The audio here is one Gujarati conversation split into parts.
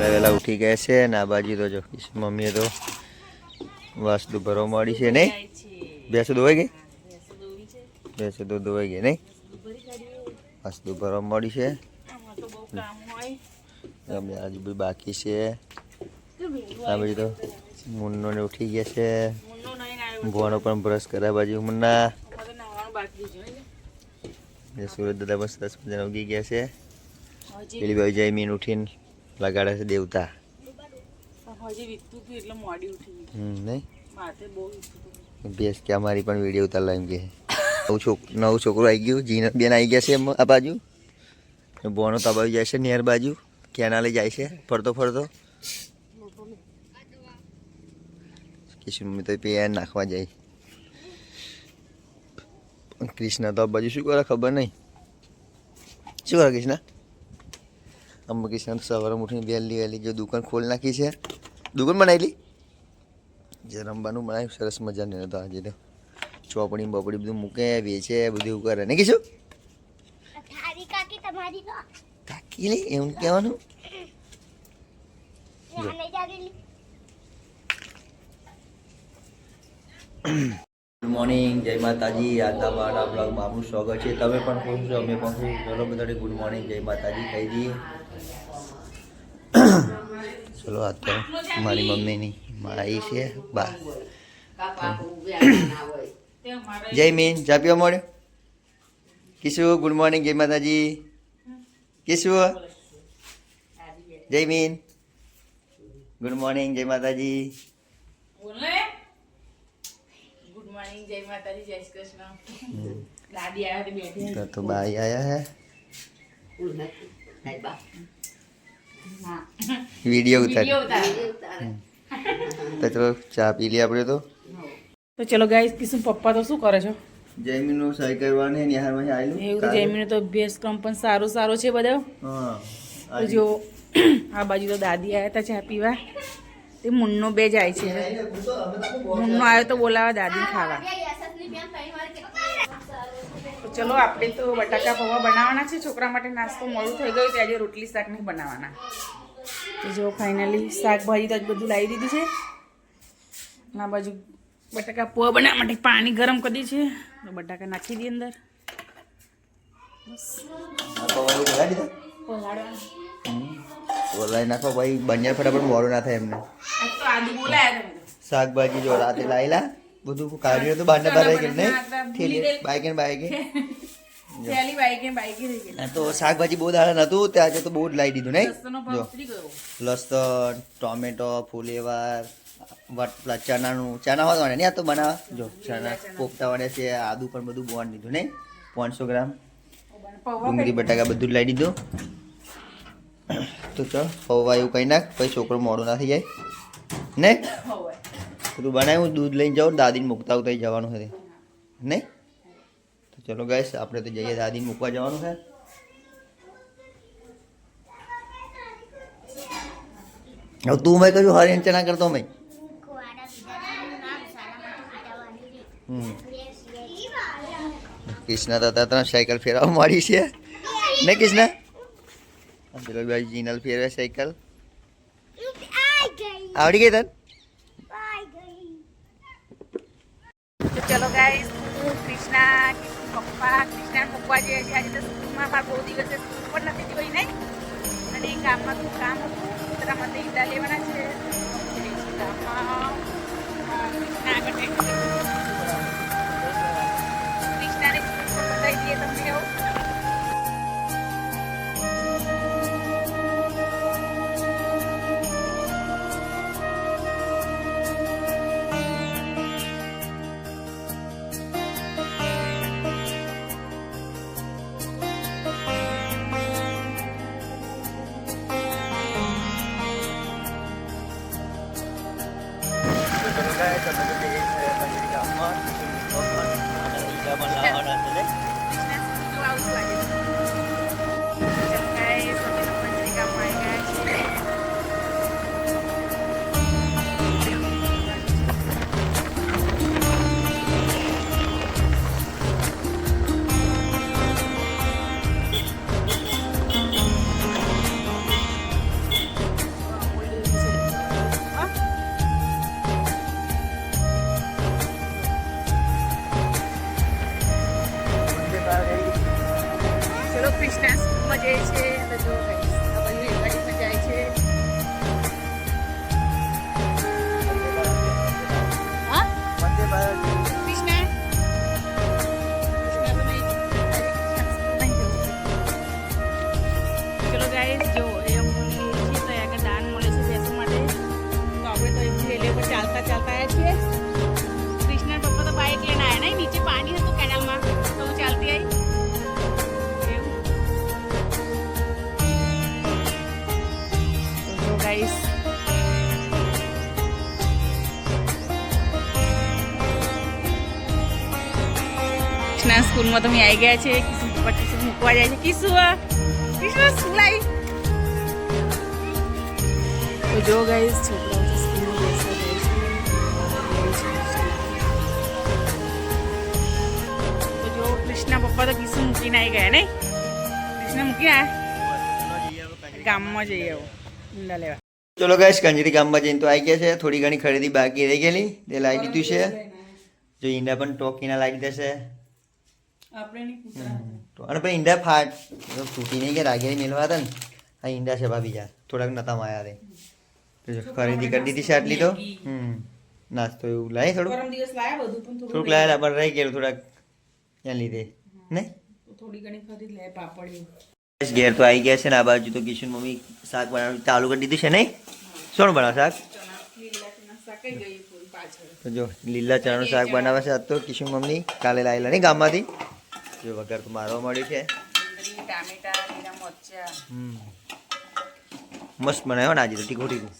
વહેલા ઉઠી ગયા છે ને આ બાજુ તો જો મમ્મીએ તો વાસ્તુ ભરવા મળી છે નહીં. ભેંસો ધોવાઈ ગઈ, ભેંસો તો ધોવાઈ ગઈ નહીં. વાસ્તુ ભરવા મળી છે. આજુ બી બાકી છે. આ બાજુ તો મુન્નો ને ઉઠી ગયા છે. ભવાનો પણ બ્રશ કર્યા બાજુ મુન્ના. સુરત દાદા બસ 10 મજાના ઉગી ગયા છે. પેલી બાજુ જઈ મીન ઉઠીને લગાડે છે દેવતા. નહીં ભેંસ કે અમારી પણ વિડીયો ઉતારલા એમ કે નવું છોકરું આવી ગયું. જીનત બેન આવી ગયા છે આ બાજુ. બોનો તબાવી જાય છે નેર બાજુ, કેનાલે જાય છે ફરતો ફરતો. કિશન મમ્મી તો પેન નાખવા જાય. કૃષ્ણ તો બાજુ શું કરે ખબર નહીં. શું કરે કૃષ્ણ? અમ્મા કૃષ્ણ તો સવારે ઉઠીને વહેલી જો દુકાન ખોલી નાખી છે. દુકાન બનાવેલી જે રમવાનું બનાવ્યું સરસ મજાનું. તો આજે તો ચોપડી બપડી બધું મૂકે વેચે બધું એવું કરે ને કીશું. કાકી લે એવું કહેવાનું. ગુડ મોર્નિંગ, જય માતાજી. આજના મારા બ્લોગમાં આપનું સ્વાગત છે. તમે પણ ખુશ છો, અમે પણ ખુશ. ચલો બધાને ગુડ મોર્નિંગ, જય માતાજી કહી દઈએ. ચલો આ તો મારી મમ્મીની માઈ છે બા. જય મીન ચા પીવા મળ્યો. કિશુ ગુડ મોર્નિંગ, જય માતાજી. કિશુ જય મીન ગુડ મોર્નિંગ, જય માતાજી. તો બાઈ આયા હે વિડીયો ઉતાર. તો ચા પી લઈએ આપણે. તો ચલો ગાઈસ, કિશું પપ્પા તો શું કરે છો? જયમીનું સહી કરવાની નિહારમાં આવેલું. એવું તો જયમીનું તો અભ્યાસક્રમ પણ સારો છે બધો. હા તો જો આ બાજુ તો દાદી આવ્યા હતા ચા પીવા. તે મુન્નો બે જાય છે. મુન્નો આવ્યો તો બોલાવા દાદી ખાવા. તો ચલો આપણે તો બટાકા પૌવા બનાવવાના છે. છોકરા માટે નાસ્તો મોડું થઈ ગયું. આજે રોટલી શાક નહીં બનાવવાના. તો જો ફાઇનલી શાકભાજી તો બધું લાવી દીધું છે. આ બાજુ બટાકા પૌવા બનાવવા માટે પાણી ગરમ કરી છે. તો બટાકા નાખી દઈએ અંદર. બોલાવી નાખો ભાઈ, બંને ફટાફટ મોડું ના થાય એમને. શાકભાજી જો રાતે લાયેલા બધું કાઢ્યું તો બાંધા બાર કે નહીં બાઈકે તો શાકભાજી બહુ દાડા નતું ત્યાં તો બહુ જ લાવી દીધું નહીં. જો લસણ, ટોમેટો, ફુલેવાર, ચના હોવા ને આ તો બનાવ. જો ચના કોફતા વડે છે, આદુ પણ બધું બોન દીધું નહીં. 500 ગ્રામ ડુંગળી બટાકા બધું જ લાવી દીધું. તો ચાલ પૌવા એવું કઈ નાખ, પછી છોકરો મોડું ના થઈ જાય ને. તું બનાવ્યું દૂધ લઈને જાઓ, દાદીને મૂકતા ઉતાઈ જવાનું છે નહીં. તો ચલો ગાઈસ આપણે તો જઈએ, દાદીને મૂકવા જવાનું છે. હવે તું મેં કહ્યું હરિયન ચના કરતો મેં. કૃષ્ણ તો ત્રણ સાયકલ ફેરવા મળી છે ને કૃષ્ણ. પેલો ભાઈ જીનલ ફેરવે સાયકલ. આવડી ગઈ તને? તો ચલો ગાઈસ, કૃષ્ણ પપ્પા કૃષ્ણ મૂકવા જઈએ છીએ. આજે તો સ્કૂલમાં મારા બહુ દિવસે સ્કૂલ પણ નથી જોઈ નહીં. અને ગામમાં થોડું કામ હતું. કૂતરામાં ઈંડા લેવાના છે. ગામમાં કૃષ્ણ આગળ કૃષ્ણને સ્કૂલ બતાવી દઈએ તમને. એવું ગાઈસ કૃષ્ણા સ્કૂલમાં તમે આવી ગયા છે. કિશુ પપ્પા કિશુ મૂકવા જાય છે. કિશુ સ્કૂલ આવી. તો જો ગાઈસ છોકરાઓ સ્કૂલમાં બેસવા જાય છે. તો જો કૃષ્ણા પપ્પા તો કિશુ મૂકીને આવી ગયા નહીં. કૃષ્ણ મૂકી આવ્યા ગામમાં જઈએ આવો ઈંડા લેવા. ચલો ગાઈસ કંજરી ગામમાં જઈને તો આવી ગયા છે. થોડી ઘણી ખરીદી બાકી રહી ગયેલી તે લાવી દીધું છે. જો ઈંડા પણ ટોકીના લાવી દેશે. અને પછી ઈંડા તૂટી નહીં કે રાગેરી મેળવા હતા ને આ ઈંડા છે ભાભી યાર થોડાક નતા માયા રે ખરીદી કરી દીધી છે આટલી તો. નાસ્તો એવું લાય થોડુંક લાયેલા પણ રહી ગયેલું થોડાક ત્યાં લીધે ને થોડી ઘણી ખરીદ લે પાપડ ઘેર તો આવી ગયા છે ને આ બાજુ તો કિશન મમ્મી શાક બનાવવાનું ચાલુ કરી દીધું છે નહીં. શું બનાવે શાક? તો જો લીલા ચણાનું શાક બનાવે છે આજ તો કિશન મમ્મી કાલે લાવેલા નહીં ગામમાંથી. જો વગર તો મારવા મળ્યું છે. મસ્ત બનાવ્યો ને આજે તો તીખું તીખું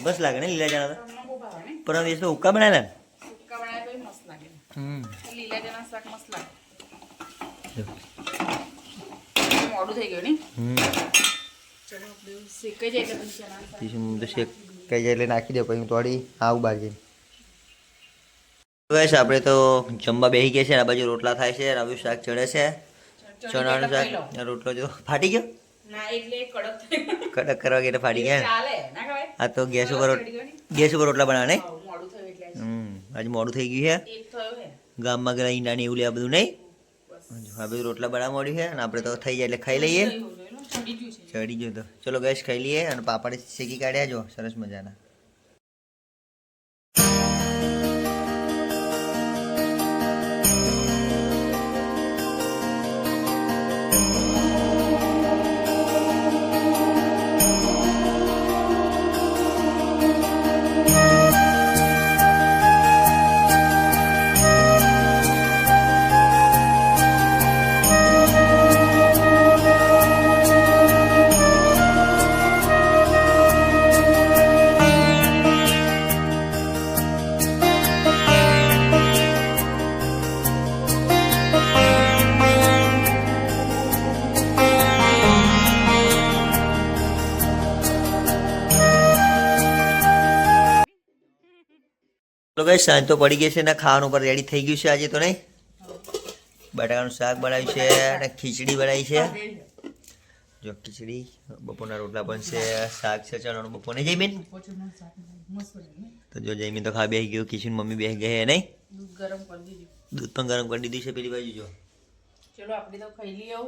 બસ લાગે ને લીલા ચણા તો. પરંતુ એ તો ઉક્કા બનાવેલા ને. મોડું થઈ ગયું ને શેકાઈ જાય એટલે નાખી દે પછી હું થોડી આવું બહાર જઈને. આપણે તો જમવા બેસી ગયા છે. આ બાજુ રોટલા થાય છે. રાવ્યું શાક ચડે છે. ચણાનું શાક રોટલો જો ફાટી ગયો. કડક કરવા ગયા ફાટી ગયા. આ તો ગેસ ઉપર રોટલા બનાવે નહીં. આજે મોડું થઈ ગયું છે. ગામમાં ગયા ઈંડા ને એવું લેવા બધું નહીં. આ બધું રોટલા બનાવવા મળ્યું છે અને આપણે તો થઈ જાય એટલે ખાઈ લઈએ. ચડી ગયો તો ચલો ગેસ ખાઈ લઈએ અને પાપડ શેકી કાઢ્યા જો સરસ મજાના. તો ગાઈસ સાંજ તો પડી ગઈ છે ને ખાવાનું પર રેડી થઈ ગયું છે આજે તો નહીં. બટાકાનું શાક બનાવ્યું છે અને ખીચડી બનાવી છે. જો ખીચડી બપોરના રોટલા પણ છે. શાક છે ચણાનું બપોરને જઈમીન. તો જો જઈમીન તો ખા બેસી ગયું. કિશન મમ્મી બેસી ગયા નહીં. દૂધ પણ ગરમ કરી દીધું છે પેલી બાજુ જો. ચલો આપણે તો ખાઈ લઈએ.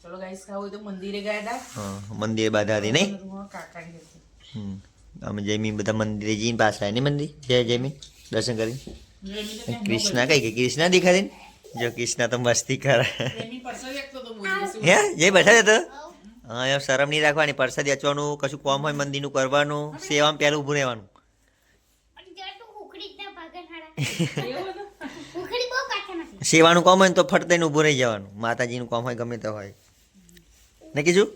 ચલો ગાઈસ ખાવું હોય તો મંદિરે ગયા હતા. હા મંદિરે બાધા હતી નહીં. અમે જયમી બધા મંદિરે જઈને પાછા આવ્યા ને મંદિર જય જયમી દર્શન કરી. કૃષ્ણા કઈ ગઈ? કૃષ્ણા દેખાતી ને. જો કૃષ્ણા તો મસ્તી કરે. હે જય બેઠા જતો. હા એમ શરમ નહીં રાખવાની. પ્રસાદ વેચવાનું કશું કામ હોય મંદિરનું કરવાનું. સેવામાં પહેલું ઊભું રહેવાનું. સેવાનું કામ હોય ને તો ફટ દઈને ઊભું રહી જવાનું. માતાજીનું કામ હોય ગમે તે હોય ને કીધું.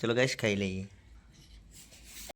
ચલો ગાઈસ ખાઈ લઈએ.